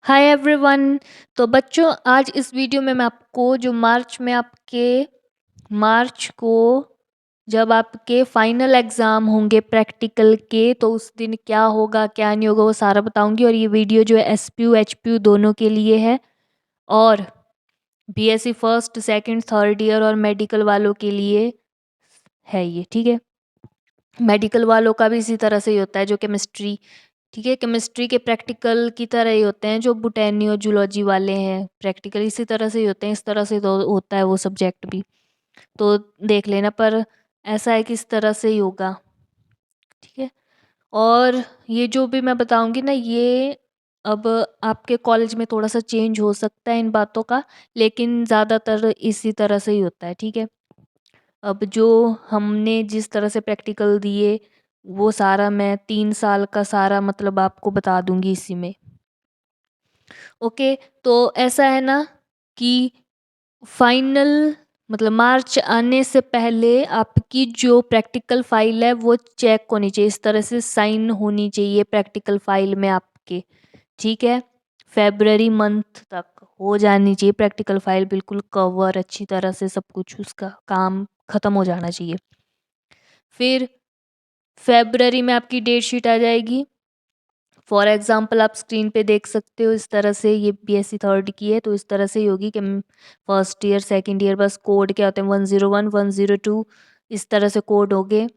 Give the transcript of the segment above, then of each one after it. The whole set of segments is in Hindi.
Hi everyone. तो बच्चों, आज इस वीडियो में मैं आपको जो मार्च को जब आपके फाइनल एग्ज़ाम होंगे प्रैक्टिकल के, तो उस दिन क्या होगा क्या नहीं होगा वो सारा बताऊंगी। और ये वीडियो जो है एसपीयू एचपीयू दोनों के लिए है, और BSc first second third year और मेडिकल वालों के लिए है ये, ठीक है। मेडिकल वालों का भी इसी तरह से ही होता है, जो केमिस्ट्री, ठीक है, केमिस्ट्री के प्रैक्टिकल की तरह ही होते हैं। जो बोटेनी और जूलॉजी वाले हैं प्रैक्टिकल इसी तरह से ही होते हैं, इस तरह से तो होता है वो सब्जेक्ट भी, तो देख लेना। पर ऐसा है कि इस तरह से ही होगा, ठीक है। और ये जो भी मैं बताऊंगी ना, ये अब आपके कॉलेज में थोड़ा सा चेंज हो सकता है इन बातों का, लेकिन ज़्यादातर इसी तरह से ही होता है, ठीक है। अब जो हमने जिस तरह से प्रैक्टिकल दिए वो सारा मैं 3 साल का सारा मतलब आपको बता दूंगी इसी में। ओके, तो ऐसा है ना कि फाइनल मतलब मार्च आने से पहले आपकी जो प्रैक्टिकल फाइल है वो चेक होनी चाहिए, इस तरह से साइन होनी चाहिए प्रैक्टिकल फाइल में आपके, ठीक है। फेब्रवरी मंथ तक हो जानी चाहिए प्रैक्टिकल फाइल, बिल्कुल कवर अच्छी तरह से, सब कुछ उसका काम ख़त्म हो जाना चाहिए। फिर फेब्रवरी में आपकी डेट शीट आ जाएगी। फॉर एग्जांपल आप स्क्रीन पे देख सकते हो, इस तरह से ये बीएससी थर्ड की है, तो इस तरह से ही होगी कि फर्स्ट ईयर सेकंड ईयर, बस कोड क्या होते हैं 101 102 इस तरह से कोड होंगे।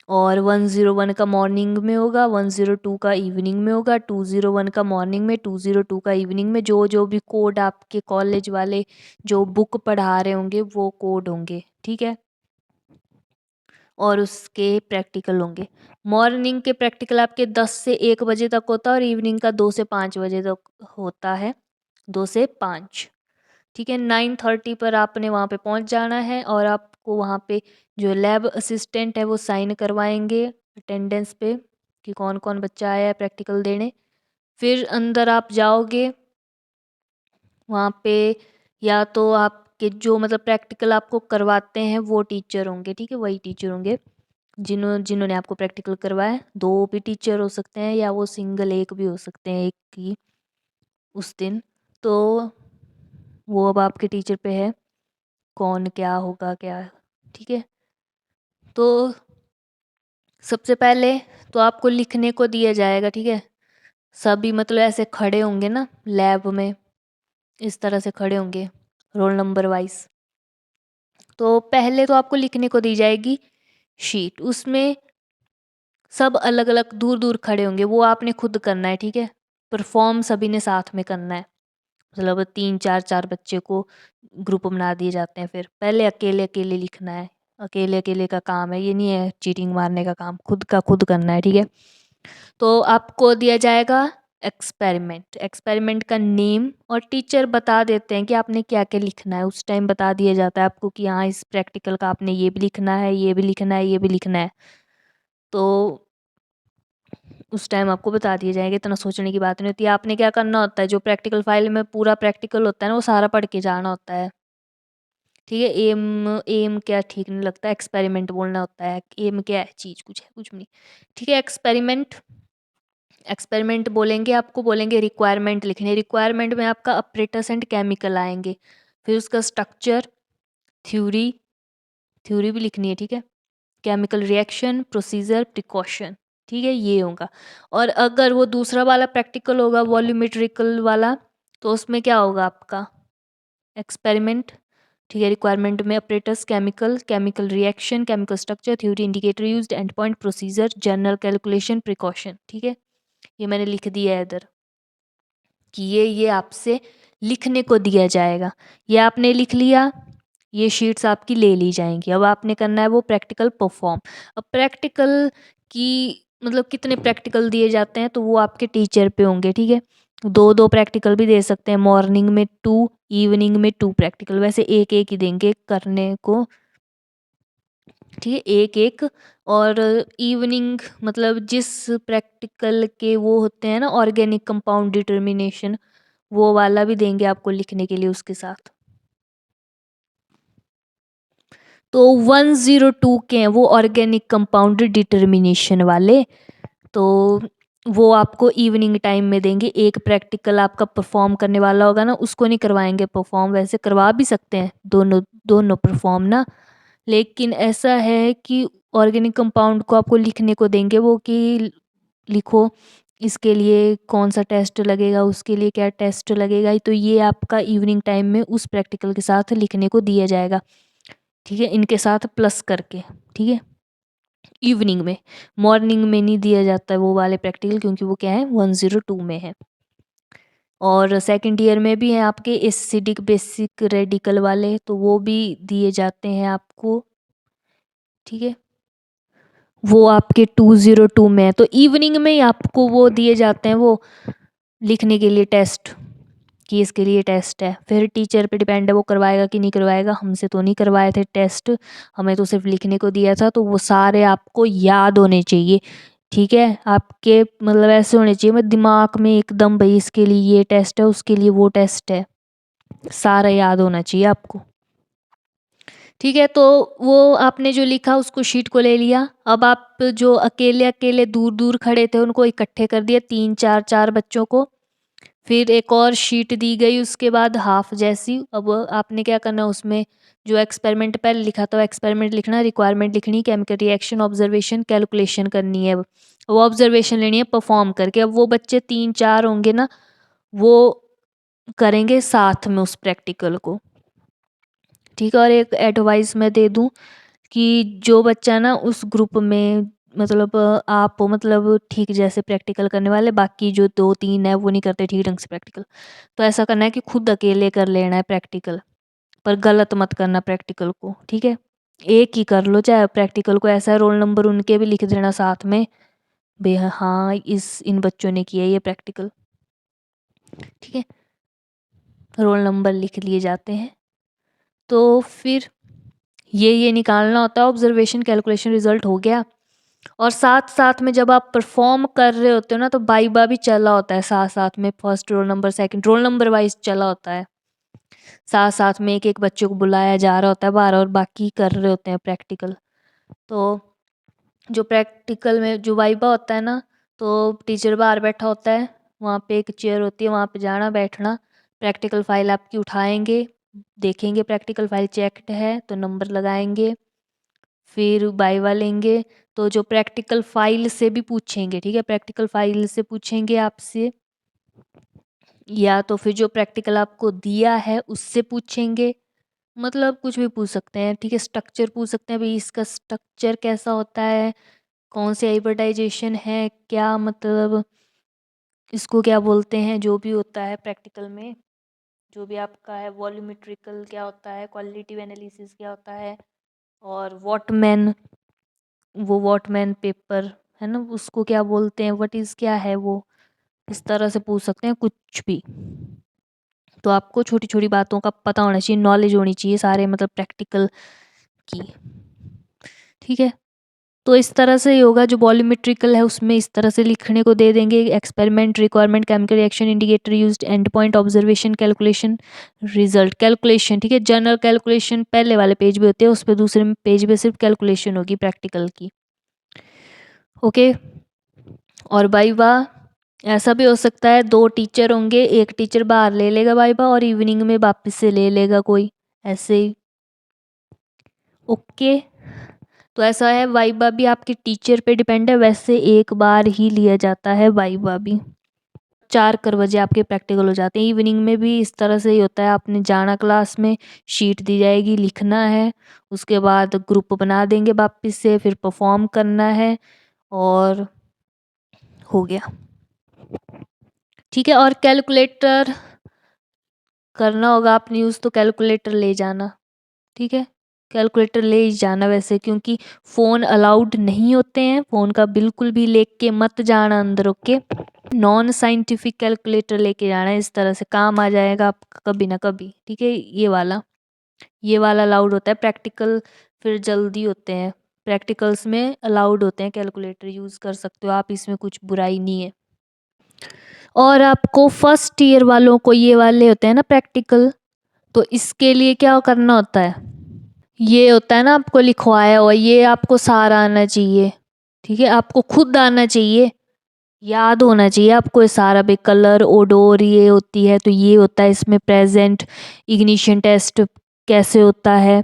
और 101 का मॉर्निंग में होगा, 102 का इवनिंग में होगा, 201 का मॉर्निंग में, 202 का इवनिंग में। जो जो भी कोड आपके कॉलेज वाले जो बुक पढ़ा रहे होंगे वो कोड होंगे, ठीक है। और उसके प्रैक्टिकल होंगे। मॉर्निंग के प्रैक्टिकल आपके 10 से 1 बजे तक होता है, और इवनिंग का 2 से 5 बजे तक होता है, 2 से 5, ठीक है। 9:30 पर आपने वहाँ पे पहुँच जाना है, और आपको वहाँ पे जो लैब असिस्टेंट है वो साइन करवाएंगे अटेंडेंस पे कि कौन कौन बच्चा आया है प्रैक्टिकल देने। फिर अंदर आप जाओगे, वहाँ पे या तो आपके जो मतलब प्रैक्टिकल आपको करवाते हैं वो टीचर होंगे, ठीक है, वही टीचर होंगे जिन्होंने आपको प्रैक्टिकल करवाया है। 2 भी टीचर हो सकते हैं या वो सिंगल एक भी हो सकते हैं, एक ही उस दिन। तो वो अब आपके टीचर पे है कौन क्या होगा क्या, ठीक है। तो सबसे पहले तो आपको लिखने को दिया जाएगा, ठीक है। सभी मतलब ऐसे खड़े होंगे ना लैब में, इस तरह से खड़े होंगे रोल नंबर वाइज। तो पहले तो आपको लिखने को दी जाएगी शीट, उसमें सब अलग अलग दूर दूर खड़े होंगे, वो आपने खुद करना है, ठीक है। परफॉर्म सभी ने साथ में करना है, मतलब 3 4 4 बच्चे को ग्रुप बना दिए जाते हैं। फिर पहले अकेले अकेले लिखना है, अकेले अकेले का काम है, ये नहीं है चीटिंग मारने का काम, खुद का खुद करना है, ठीक है। तो आपको दिया जाएगा एक्सपेरिमेंट, एक्सपेरिमेंट का नेम और टीचर बता देते हैं कि आपने क्या क्या लिखना है, उस टाइम बता दिया जाता है आपको कि हाँ इस प्रैक्टिकल का आपने ये भी लिखना है, ये भी लिखना है, ये भी लिखना है। तो उस टाइम आपको बता दिया जाएगा, इतना सोचने की बात नहीं होती है। आपने क्या करना होता है, जो प्रैक्टिकल फाइल में पूरा प्रैक्टिकल होता है ना वो सारा पढ़ के जाना होता है, ठीक है। एम एम क्या ठीक नहीं लगता, एक्सपेरिमेंट बोलना होता है। एम क्या है, चीज़ कुछ है, कुछ भी नहीं, ठीक है। एक्सपेरिमेंट, एक्सपेरिमेंट बोलेंगे, आपको बोलेंगे रिक्वायरमेंट लिखने, रिक्वायरमेंट में आपका अपरेटस एंड केमिकल आएंगे। फिर उसका स्ट्रक्चर, थ्योरी, थ्योरी भी लिखनी है, ठीक है। केमिकल रिएक्शन, प्रोसीजर, प्रिकॉशन, ठीक है, ये होगा। और अगर वो दूसरा वाला प्रैक्टिकल होगा वॉल्यूमेट्रिकल वाला, तो उसमें क्या होगा आपका एक्सपेरिमेंट, ठीक है। रिक्वायरमेंट में apparatus, chemical, chemical reaction, chemical structure, theory, indicator used, and point, procedure, general calculation, precaution, ठीक है। ये मैंने लिख दिया है इधर कि ये आपसे लिखने को दिया जाएगा। ये आपने लिख लिया, ये शीट्स आपकी ले ली जाएंगी। अब आपने करना है वो प्रैक्टिकल परफॉर्म। अब प्रैक्टिकल की मतलब कितने प्रैक्टिकल दिए जाते हैं तो वो आपके टीचर पे होंगे, ठीक है। 2 2 प्रैक्टिकल भी दे सकते हैं, मॉर्निंग में 2, इवनिंग में 2 प्रैक्टिकल, वैसे एक एक ही देंगे करने को, ठीक है, एक एक। और इवनिंग मतलब जिस प्रैक्टिकल के वो होते हैं ना ऑर्गेनिक कंपाउंड डिटर्मिनेशन, वो वाला भी देंगे आपको लिखने के लिए उसके साथ। तो 102 के हैं वो ऑर्गेनिक कंपाउंड डिटर्मिनेशन वाले। तो वो आपको इवनिंग टाइम में देंगे। एक प्रैक्टिकल आपका परफॉर्म करने वाला होगा ना, उसको नहीं करवाएंगे परफॉर्म, वैसे करवा भी सकते हैं दोनों दोनों परफॉर्म ना, लेकिन ऐसा है कि ऑर्गेनिक कंपाउंड को आपको लिखने को देंगे वो, कि लिखो इसके लिए कौन सा टेस्ट लगेगा, उसके लिए क्या टेस्ट लगेगा, तो ये आपका इवनिंग टाइम में उस प्रैक्टिकल के साथ लिखने को दिया जाएगा। ठीक है, इनके साथ प्लस करके। ठीक है, इवनिंग में, मॉर्निंग में नहीं दिया जाता है वो वाले प्रैक्टिकल, क्योंकि वो क्या है 102 में है। और सेकंड ईयर में भी हैं आपके एसिडिक बेसिक रेडिकल वाले, तो वो भी दिए जाते हैं आपको। ठीक है, वो आपके 202 में है, तो इवनिंग में ही आपको वो दिए जाते हैं वो लिखने के लिए टेस्ट, कि इसके लिए टेस्ट है। फिर टीचर पे डिपेंड है वो करवाएगा कि नहीं करवाएगा। हमसे तो नहीं करवाए थे टेस्ट, हमें तो सिर्फ लिखने को दिया था, तो वो सारे आपको याद होने चाहिए। ठीक है, आपके मतलब ऐसे होने चाहिए मैं दिमाग में एकदम, भाई इसके लिए ये टेस्ट है, उसके लिए वो टेस्ट है, सारा याद होना चाहिए आपको। ठीक है, तो वो आपने जो लिखा उसको शीट को ले लिया। अब आप जो अकेले अकेले दूर दूर खड़े थे उनको इकट्ठे कर दिया, 3 4 4 बच्चों को। फिर एक और शीट दी गई उसके बाद हाफ जैसी। अब आपने क्या करना, उसमें जो एक्सपेरिमेंट पहले लिखा था वो एक्सपेरिमेंट लिखना, रिक्वायरमेंट लिखनी, केमिकल रिएक्शन, ऑब्जर्वेशन, कैलकुलेशन करनी है। वो ऑब्जर्वेशन लेनी है परफॉर्म करके। अब वो बच्चे 3 4 होंगे ना, वो करेंगे साथ में उस प्रैक्टिकल को। ठीक है, और एक एडवाइस मैं दे दूं कि जो बच्चा ना उस ग्रुप में, मतलब आप मतलब ठीक जैसे प्रैक्टिकल करने वाले, बाकी जो 2 3 है वो नहीं करते ठीक ढंग से प्रैक्टिकल, तो ऐसा करना है कि खुद अकेले कर लेना है प्रैक्टिकल, पर गलत मत करना प्रैक्टिकल को। ठीक है, एक ही कर लो चाहे प्रैक्टिकल को, ऐसा रोल नंबर उनके भी लिख देना साथ में, बे हाँ इन बच्चों ने किया ये प्रैक्टिकल। ठीक है, रोल नंबर लिख लिए जाते हैं। तो फिर ये निकालना होता है, ऑब्जर्वेशन कैलकुलेशन रिजल्ट हो गया। और साथ साथ में जब आप परफॉर्म कर रहे होते हो ना, तो बाइबा भी चला होता है साथ साथ में, first roll number second roll number wise चला होता है, साथ साथ में एक एक बच्चे को बुलाया जा रहा होता है बाहर, और बाकी कर रहे होते हैं प्रैक्टिकल। तो जो प्रैक्टिकल में जो वाइबा होता है ना, तो टीचर बाहर बैठा होता है, वहाँ पे एक चेयर होती है, वहाँ पे जाना बैठना, प्रैक्टिकल फाइल आपकी उठाएंगे, देखेंगे प्रैक्टिकल फाइल चेक्ड है तो नंबर लगाएंगे, फिर वाइवा लेंगे। तो जो प्रैक्टिकल फाइल से भी पूछेंगे, ठीक है, प्रैक्टिकल फाइल से पूछेंगे आपसे, या तो फिर जो प्रैक्टिकल आपको दिया है उससे पूछेंगे, मतलब कुछ भी पूछ सकते हैं। ठीक है, स्ट्रक्चर पूछ सकते हैं, भाई इसका स्ट्रक्चर कैसा होता है, कौन से हाइब्रिडाइजेशन है, क्या मतलब इसको क्या बोलते हैं, जो भी होता है प्रैक्टिकल में, जो भी आपका है, वॉल्यूमेट्रिकल क्या होता है, क्वालिटेटिव एनालिसिस क्या होता है, और वॉटमैन, वो वॉटमैन पेपर है ना, उसको क्या बोलते हैं, व्हाट इज़ क्या है वो, इस तरह से पूछ सकते हैं कुछ भी। तो आपको छोटी छोटी बातों का पता होना चाहिए, नॉलेज होनी चाहिए सारे मतलब प्रैक्टिकल की। ठीक है, तो इस तरह से होगा। जो वॉल्यूमेट्रिकल है उसमें इस तरह से लिखने को दे देंगे, experiment, requirement, chemical reaction, indicator used, and point, observation, calculation, result. Calculation, ठीक है, जनरल कैलकुलेशन पहले वाले पेज पे होते हैं, उस पर दूसरे पेज पे सिर्फ कैलकुलेशन होगी प्रैक्टिकल की। ओके, और वाइवा ऐसा भी हो सकता है 2 टीचर होंगे, एक टीचर बाहर ले लेगा वाइवा और इवनिंग में वापस से ले लेगा कोई, ऐसे ही। ओके, तो ऐसा है, वाइवा भी आपके टीचर पे डिपेंड है, वैसे एक बार ही लिया जाता है वाइवा भी। 4 बजे आपके प्रैक्टिकल हो जाते हैं। इवनिंग में भी इस तरह से ही होता है, आपने जाना क्लास में, शीट दी जाएगी, लिखना है, उसके बाद ग्रुप बना देंगे वापस से, फिर परफॉर्म करना है, और हो गया। ठीक है, और कैलकुलेटर करना होगा आपने यूज़, तो कैलकुलेटर ले जाना। ठीक है, कैलकुलेटर ले ही जाना वैसे, क्योंकि फ़ोन अलाउड नहीं होते हैं, फ़ोन का बिल्कुल भी लेके मत जाना अंदर। ओके, नॉन साइंटिफिक कैलकुलेटर लेके जाना है, इस तरह से काम आ जाएगा आपका कभी ना कभी। ठीक है, ये वाला अलाउड होता है। प्रैक्टिकल फिर जल्दी होते हैं, प्रैक्टिकल्स में अलाउड होते हैं कैलकुलेटर, यूज़ कर सकते हो आप, इसमें कुछ बुराई नहीं है। और आपको फर्स्ट ईयर वालों को ये वाले होते हैं ना प्रैक्टिकल, तो इसके लिए क्या करना होता है, ये होता है ना आपको लिखवाया हुआ, ये आपको सारा आना चाहिए। ठीक है, आपको खुद आना चाहिए, याद होना चाहिए आपको ये सारा भी, कलर ओडोर ये होती है तो ये होता है इसमें प्रेजेंट, इग्निशन टेस्ट कैसे होता है,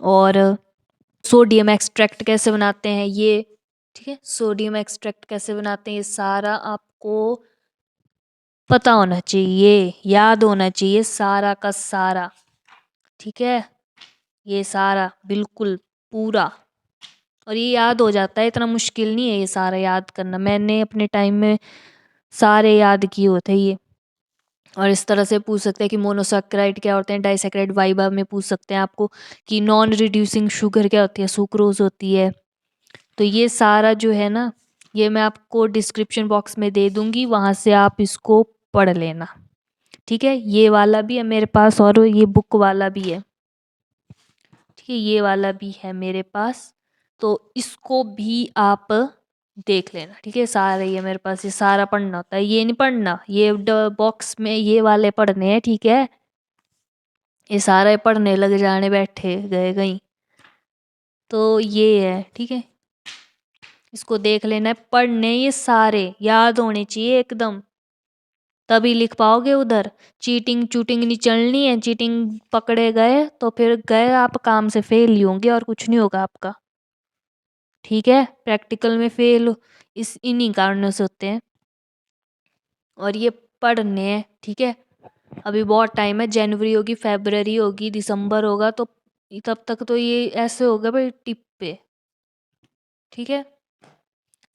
और सोडियम एक्सट्रैक्ट कैसे बनाते हैं ये, ठीक है, सोडियम एक्सट्रैक्ट कैसे बनाते हैं ये सारा आपको पता होना चाहिए, याद होना चाहिए सारा का सारा, ठीक है, ये सारा बिल्कुल पूरा, और ये याद हो जाता है, इतना मुश्किल नहीं है ये सारा याद करना, मैंने अपने टाइम में सारे याद किए होते ये। और इस तरह से पूछ सकते हैं कि मोनोसैकेराइड क्या होते हैं, डाइसैकेराइड वाइबा में पूछ सकते हैं आपको कि नॉन रिड्यूसिंग शुगर क्या होती है, सुक्रोज होती है। तो ये सारा जो है ना, ये मैं आपको डिस्क्रिप्शन बॉक्स में दे दूंगी, वहाँ से आप इसको पढ़ लेना, ठीक है। ये वाला भी है मेरे पास और ये बुक वाला भी है, ठीक है, ये वाला भी है मेरे पास, तो इसको भी आप देख लेना, ठीक है। सारे ये मेरे पास, ये सारा पढ़ना होता है, ये नहीं पढ़ना, ये बॉक्स में ये वाले पढ़ने हैं, ठीक है। ये सारे पढ़ने लग जाने बैठे गए कहीं, तो ये है, ठीक है, इसको देख लेना है, पढ़ने ये सारे याद होने चाहिए एकदम, तभी लिख पाओगे उधर। चीटिंग चूटिंग नहीं चलनी है, चीटिंग पकड़े गए तो फिर गए आप, काम से फेल ही होंगे और कुछ नहीं होगा आपका, ठीक है। प्रैक्टिकल में फेल इस इन्हीं कारणों से होते हैं, और ये पढ़ने हैं, ठीक है। अभी बहुत टाइम है, जनवरी होगी, फरवरी होगी, दिसंबर होगा, तो तब तक तो ये ऐसे होगा भाई टिप पे, ठीक है।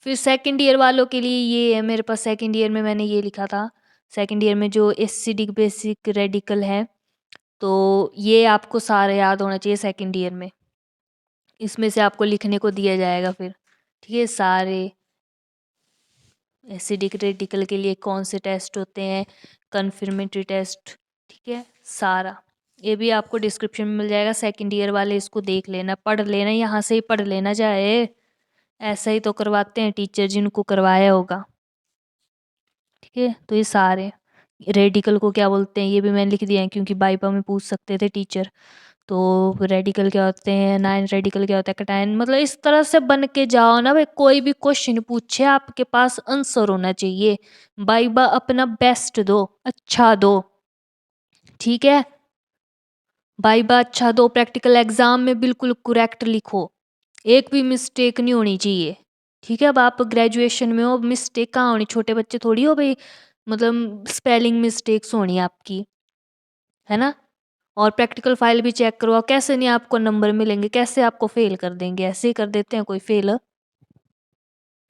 फिर सेकंड ईयर वालों के लिए ये है मेरे पास, सेकंड ईयर में मैंने ये लिखा था, सेकंड ईयर में जो एसिडिक बेसिक रेडिकल है, तो ये आपको सारा याद होना चाहिए सेकंड ईयर में, इसमें से आपको लिखने को दिया जाएगा फिर, ठीक है। सारे एसिडिक रेडिकल के लिए कौन से टेस्ट होते हैं, कन्फर्मेटरी टेस्ट, ठीक है, सारा ये भी आपको डिस्क्रिप्शन में मिल जाएगा। सेकंड ईयर वाले इसको देख लेना, पढ़ लेना, यहाँ से ही पढ़ लेना चाहे, ऐसा ही तो करवाते हैं टीचर जिनको करवाया होगा, ठीक है। तो ये सारे रेडिकल को क्या बोलते हैं ये भी मैंने लिख दिया है, क्योंकि बाइपा में पूछ सकते थे टीचर, तो रेडिकल क्या होते हैं, नाइन रेडिकल क्या होता है, कटायन, मतलब इस तरह से बन के जाओ ना भाई, कोई भी क्वेश्चन पूछे आपके पास आंसर होना चाहिए, बाइबा अपना बेस्ट दो, अच्छा दो, ठीक है। बाइबा अच्छा दो, प्रैक्टिकल एग्जाम में बिल्कुल करेक्ट लिखो, एक भी मिस्टेक नहीं होनी चाहिए, ठीक है। अब आप ग्रेजुएशन में हो, मिस्टेक कहाँ होनी, छोटे बच्चे थोड़ी हो भाई, मतलब स्पेलिंग मिस्टेक्स होनी आपकी, है ना। और प्रैक्टिकल फाइल भी चेक करवाओ, कैसे नहीं आपको नंबर मिलेंगे, कैसे आपको फेल कर देंगे, ऐसे ही कर देते हैं कोई फेल,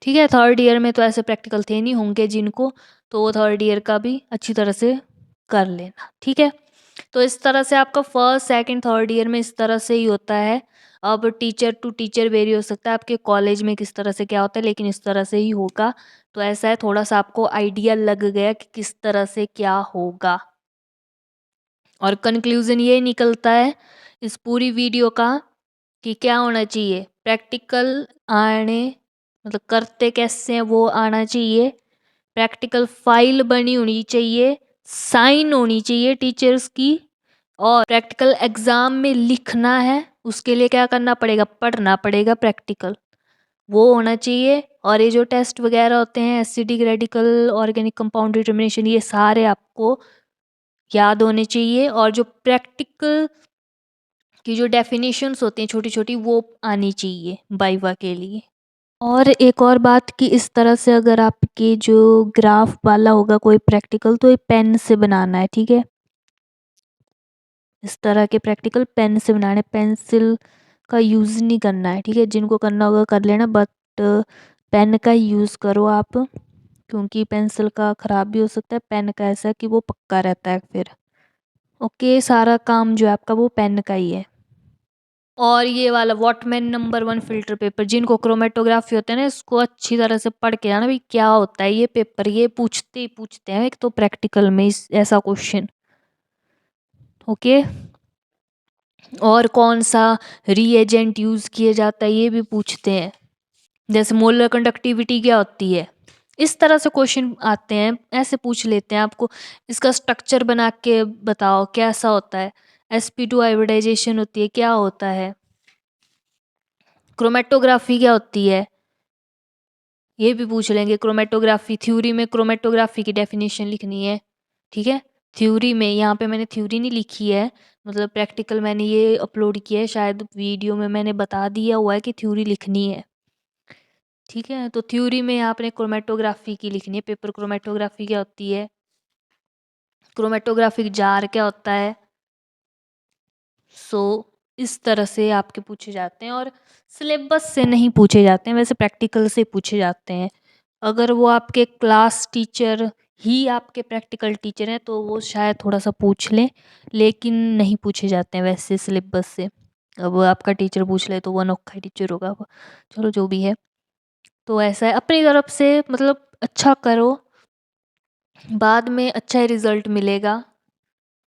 ठीक है। थर्ड ईयर में तो ऐसे प्रैक्टिकल थे नहीं होंगे जिनको, तो वो थर्ड ईयर का भी अच्छी तरह से कर लेना, ठीक है। तो इस तरह से आपका फर्स्ट सेकंड थर्ड ईयर में इस तरह से ही होता है। अब टीचर टू टीचर वेरी हो सकता है आपके कॉलेज में किस तरह से क्या होता है, लेकिन इस तरह से ही होगा। तो ऐसा है, थोड़ा सा आपको आइडिया लग गया कि किस तरह से क्या होगा, और कंक्लूजन ये निकलता है इस पूरी वीडियो का कि क्या होना चाहिए, प्रैक्टिकल आने, मतलब करते कैसे हैं वो आना चाहिए, प्रैक्टिकल फाइल बनी होनी चाहिए, साइन होनी चाहिए टीचर्स की, और प्रैक्टिकल एग्जाम में लिखना है, उसके लिए क्या करना पड़ेगा, पढ़ना पड़ेगा प्रैक्टिकल, वो होना चाहिए। और ये जो टेस्ट वगैरह होते हैं, acidic radical, organic compound determination, ये सारे आपको याद होने चाहिए, और जो प्रैक्टिकल की जो डेफिनेशंस होती हैं छोटी छोटी, वो आनी चाहिए वाइवा के लिए। और एक और बात कि इस तरह से अगर आपके जो ग्राफ वाला होगा कोई प्रैक्टिकल, तो ये पेन से बनाना है, ठीक है। इस तरह के प्रैक्टिकल पेन से बनाने, पेंसिल का यूज़ नहीं करना है, ठीक है। जिनको करना होगा कर लेना, बट पेन का यूज़ करो आप, क्योंकि पेंसिल का ख़राब भी हो सकता है, पेन का ऐसा कि वो पक्का रहता है फिर, ओके। सारा काम जो है आपका वो पेन का ही है। और ये वाला वॉटमैन नंबर 1 फिल्टर पेपर, जिनको क्रोमेटोग्राफी होते हैं ना, इसको अच्छी तरह से पढ़ के आना भाई क्या होता है ये पेपर, ये पूछते ही पूछते हैं एक तो प्रैक्टिकल में इस ऐसा क्वेश्चन, ओके। और कौन सा रीएजेंट यूज़ किया जाता है ये भी पूछते हैं, जैसे मोलर कंडक्टिविटी क्या होती है, इस तरह से क्वेश्चन आते हैं, ऐसे पूछ लेते हैं आपको, इसका स्ट्रक्चर बना के बताओ कैसा होता है, sp2 हाइब्रिडाइजेशन होती है क्या होता है, क्रोमेटोग्राफी क्या होती है, ये भी पूछ लेंगे। क्रोमेटोग्राफी, थ्योरी में क्रोमेटोग्राफी की डेफिनेशन लिखनी है, ठीक है। थ्योरी में, यहाँ पे मैंने थ्योरी नहीं लिखी है, मतलब प्रैक्टिकल मैंने ये अपलोड किया है, शायद वीडियो में मैंने बता दिया हुआ है कि थ्योरी लिखनी है, ठीक है। तो थ्योरी में आपने क्रोमेटोग्राफी की लिखनी है। पेपर क्रोमेटोग्राफी क्या होती है, क्रोमेटोग्राफिक जार क्या होता है। सो इस तरह से आपके पूछे जाते हैं, और सिलेबस से नहीं पूछे जाते हैं, वैसे प्रैक्टिकल से पूछे जाते हैं। अगर वो आपके क्लास टीचर ही आपके प्रैक्टिकल टीचर हैं तो वो शायद थोड़ा सा पूछ लें, लेकिन नहीं पूछे जाते हैं वैसे सिलेबस से। अब आपका टीचर पूछ ले तो वो अनोखा ही टीचर होगा वो, चलो जो भी है। तो ऐसा है, अपनी तरफ से मतलब अच्छा करो, बाद में अच्छा रिजल्ट मिलेगा।